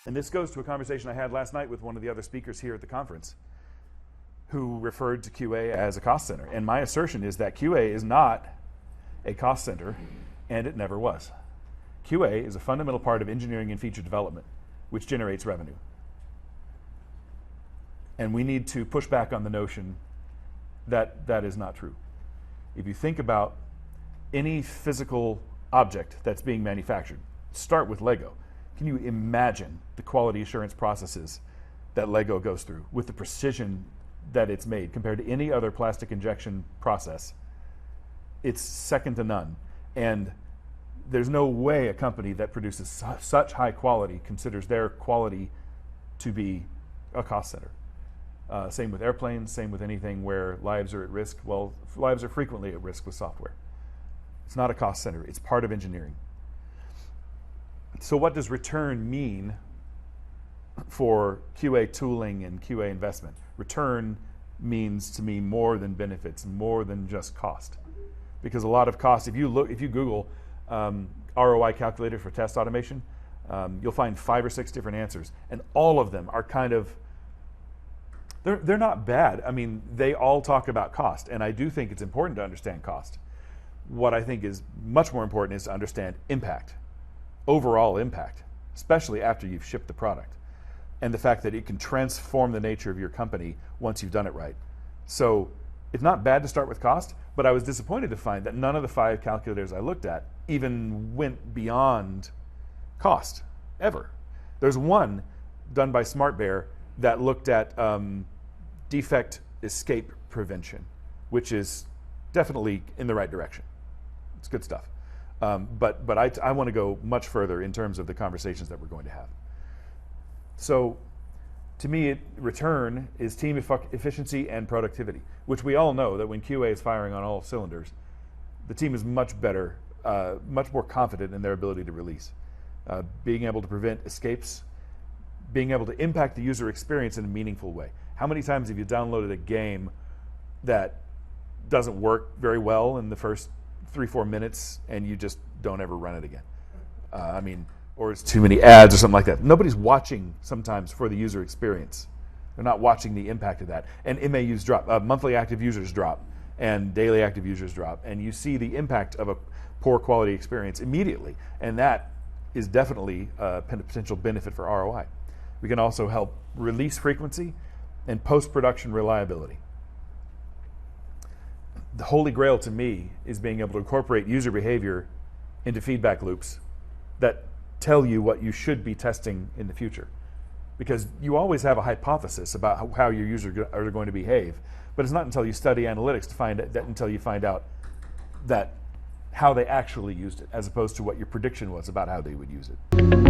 And this goes to a conversation I had last night with one of the other speakers here at the conference who referred to QA as a cost center. And my assertion is that QA is not a cost center, and it never was. QA is a fundamental part of engineering and feature development, which generates revenue. And we need to push back on the notion that that is not true. If you think about any physical object that's being manufactured, start with Lego. Can you imagine the quality assurance processes that Lego goes through with the precision that it's made compared to any other plastic injection process? It's second to none. And there's no way a company that produces such high quality considers their quality to be a cost center. Same with airplanes, same with anything where lives are at risk. Well, lives are frequently at risk with software. It's not a cost center, it's part of engineering. So what does return mean for QA tooling and QA investment? Return means to me more than benefits, more than just cost. Because a lot of cost, if you Google ROI calculator for test automation, you'll find 5 or 6 different answers, and all of them are kind of, they're not bad. I mean, they all talk about cost, and I do think it's important to understand cost. What I think is much more important is to understand impact, overall impact, especially after you've shipped the product, and the fact that it can transform the nature of your company once you've done it right. So it's not bad to start with cost, but I was disappointed to find that none of the 5 calculators I looked at even went beyond cost, ever. There's one done by SmartBear that looked at defect escape prevention, which is definitely in the right direction. It's good stuff. But I want to go much further in terms of the conversations that we're going to have. So to me, return is team efficiency and productivity, which we all know that when QA is firing on all cylinders, the team is much better, much more confident in their ability to release. Being able to prevent escapes, being able to impact the user experience in a meaningful way. How many times have you downloaded a game that doesn't work very well in the first 3-4 minutes and you just don't ever run it again? Or it's too many ads or something like that. Nobody's watching sometimes for the user experience. They're not watching the impact of that. And MAUs drop, monthly active users drop, and daily active users drop. And you see the impact of a poor quality experience immediately. And that is definitely a potential benefit for ROI. We can also help release frequency and post-production reliability. The holy grail to me is being able to incorporate user behavior into feedback loops that tell you what you should be testing in the future. Because you always have a hypothesis about how your users are going to behave, but it's not until you study analytics until you find out that how they actually used it, as opposed to what your prediction was about how they would use it.